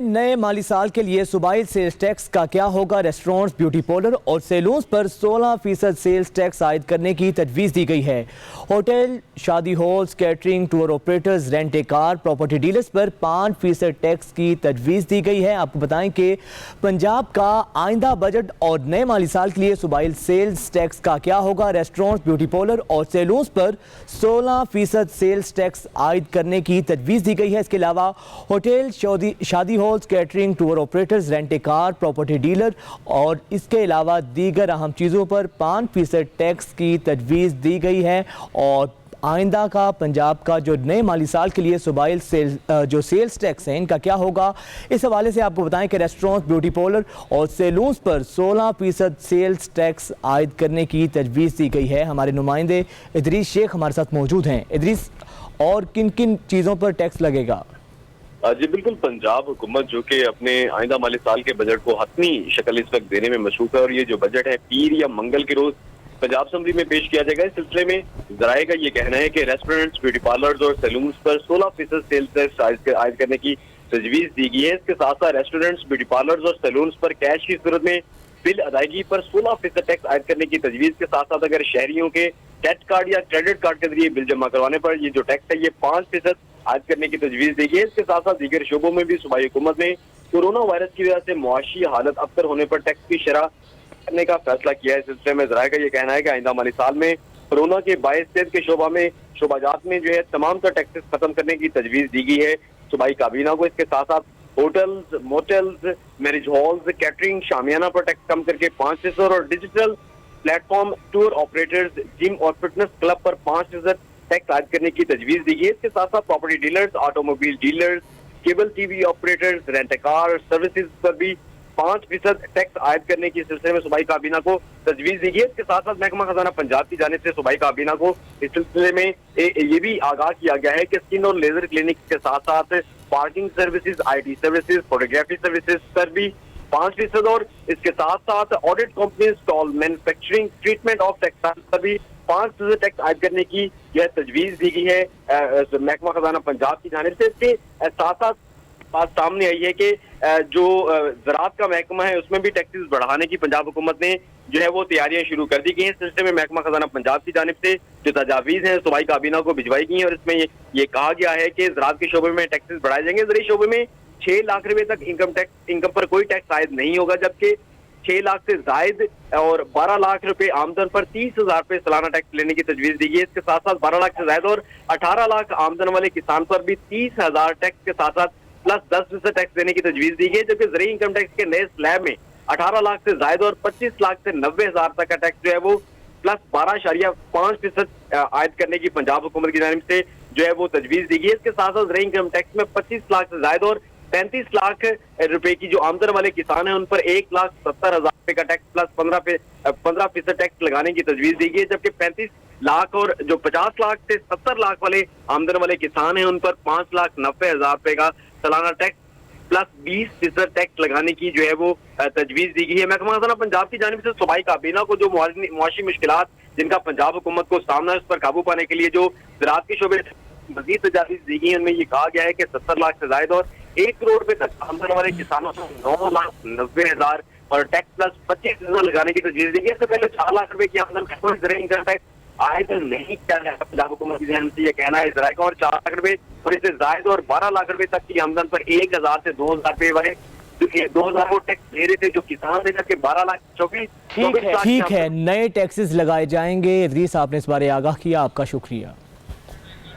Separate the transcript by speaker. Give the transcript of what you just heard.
Speaker 1: नए माली साल के लिए सूबाई सेल्स टैक्स का क्या होगा। रेस्टोरेंट्स, ब्यूटी पार्लर और सैलून्स पर 16% सेल्स टैक्स आयद करने की तजवीज़ दी गई है। होटल, शादी halls, catering, tour operators, rent a car, property dealers पर 5% टैक्स की तजवीज़ दी गई है। आपको बताएं कि पंजाब का आइंदा बजट और नए माली साल के लिए सूबाई सेल्स टैक्स का क्या होगा। रेस्टोरेंट्स, ब्यूटी पार्लर और सैलून्स पर 16% सेल्स टैक्स आयद करने की तजवीज़ दी गई है। इसके अलावा होटल, शादी hall, catering, tour operators, rent a car, property dealer और इसके अलावा दीगर अहम चीज़ों पर 5% टैक्स की तजवीज़ दी गई है। और आइंदा का पंजाब का जो नए माली साल के लिए सूबाई जो सेल्स टैक्स है इनका क्या होगा, इस हवाले से आपको बताएं कि रेस्टोरेंट, ब्यूटी पार्लर और सैलून्स पर 16% सेल्स टैक्स आयद करने की तजवीज़ दी गई है। हमारे नुमाइंदे इदरीस शेख हमारे साथ मौजूद हैं। इदरीस, और किन किन चीज़ों पर टैक्स लगेगा?
Speaker 2: जी बिल्कुल, पंजाब हुकूमत जो कि अपने आइंदा माली साल के बजट को हतमी शक्ल इस वक्त देने में मशरूफ है और ये जो बजट है पीर या मंगल के रोज पंजाब असेंबली में पेश किया जाएगा। इस सिलसिले में जराये का ये कहना है कि रेस्टोरेंट्स, ब्यूटी पार्लर्स और सैलून्स पर 16% सेल्स टैक्स आयद करने की तजवीज दी गई है। इसके साथ साथ रेस्टोरेंट्स, ब्यूटी पार्लर्स और सैलून्स पर कैश की सूरत में बिल अदायगी पर 16% टैक्स आयद करने की तजवीज के साथ साथ अगर शहरियों के डेबिट कार्ड या क्रेडिट कार्ड के जरिए बिल जमा करवाने पर ये जो टैक्स है ये 5% आयद करने की तजवीज दी गई है। इसके साथ साथ दीगर शोबों में भी सूबाई हुकूमत ने कोरोना वायरस की वजह से मुआशी हालत अबतर होने पर टैक्स की शरह करने का फैसला किया है। इस सिलसिले में जराये का ये कहना है कि आइंदा माली साल में कोरोना के बायस सेहत के शोबाजात में जो है तमाम तर टैक्सेस खत्म करने की तजवीज दी गई है सूबाई काबीना को। इसके साथ साथ hotels, motels, marriage halls, catering, शामियाना पर टैक्स कम करके 5% और digital platform, tour operators, gym और फिटनेस क्लब पर 5% टैक्स आयद करने की तजवीज दी गई है। इसके साथ साथ property dealers, automobile dealers, cable TV operators, rent car services पर भी 5% टैक्स आयद करने की सिलसिले में सूबाई काबीना को तजवीज दी गई है। इसके साथ साथ महकमा खजाना पंजाब की जानिब से सूबाई काबीना को इस सिलसिले में ये भी आगाह किया गया है कि स्किन और लेजर क्लिनिक के साथ साथ parking services, IT services, photography services पर भी 5% और इसके साथ साथ audit company, stall manufacturing, treatment of textile पर भी 5% टैक्स आयद करने की यह तजवीज दी गई है महकमा खजाना पंजाब की जानिब से। इसके साथ साथ बात सामने आई है कि जो ज़राअत का महकमा है उसमें भी टैक्सेस बढ़ाने की पंजाब हुकूमत ने जो है वो तैयारियां शुरू कर दी गई हैं। इस सिलसिले में महकमा खजाना पंजाब की जानिब से जो तजावीज़ हैं सूबाई काबीना को भिजवाई गई हैं और इसमें ये कहा गया है कि ज़राअत के शोबे में टैक्सेस बढ़ाए जाएंगे। ज़रूरी शोबे में 6 लाख रुपए तक इनकम पर कोई टैक्स आयद नहीं होगा, जबकि 6 लाख से जायद और 12 लाख रुपए आमदन पर 30,000 रुपए सालाना टैक्स लेने की तजवीज दी गई है। इसके साथ साथ 12 लाख से जायद और 18 लाख आमदन वाले किसान पर भी 30,000 टैक्स के साथ साथ प्लस 10% टैक्स देने की तजवीज दी गई है, जबकि ज़रूरी इनकम टैक्स के नए स्लैब में 18 लाख से जायद और 25 लाख से 90,000 तक का टैक्स जो है वो प्लस 12.5% आयद करने की पंजाब हुकूमत की जानिब से जो है वो तजवीज दी गई है। इसके साथ साथ ज़रूरी इनकम टैक्स में 25 लाख से जायद और 35 लाख रुपए की जो आमदन वाले किसान हैं उन पर 1,70,000 रुपए का टैक्स प्लस 15% टैक्स लगाने की तजवीज दी गई है, जबकि 35 लाख और जो 50 लाख से 70 लाख वाले आमदन वाले किसान हैं उन पर 5,90,000 रुपए का सालाना टैक्स प्लस 20% टैक्स लगाने की जो है वो तजवीज दी गई है। महकमा खजाना पंजाब की जानिब से सूबाई काबीना को जो मुआशी मुश्किलात जिनका पंजाब हुकूमत को सामना है उस पर काबू पाने के लिए जो ज़राअत के शोबे मजीद तजावीज दी गई है उनमें ये कहा गया है कि 70 लाख से जायद और 1 करोड़ रुपए तक आमदन वाले किसानों को 9,90,000 और टैक्स प्लस 25% लगाने की तजवीज दी गई है। इससे पहले 4 लाख रुपए की आमदन का कोई ज़रूरी इनकम टैक्स आयद नहीं किया गया पंजाब हुकूमत की जानिब से, ये कहना है ज़राए का। और 4 लाख रुपए और इससे जायद और 12 लाख रुपए तक की आमदन पर 1,000 से 2,000 रुपए वाले 2,000 वो टैक्स दे रहे थे जो किसान थे, जबकि 12 लाख 24
Speaker 1: ठीक है, नए टैक्सेस लगाए जाएंगे। इदरीस, आपने इस बारे आगाह किया, आपका शुक्रिया।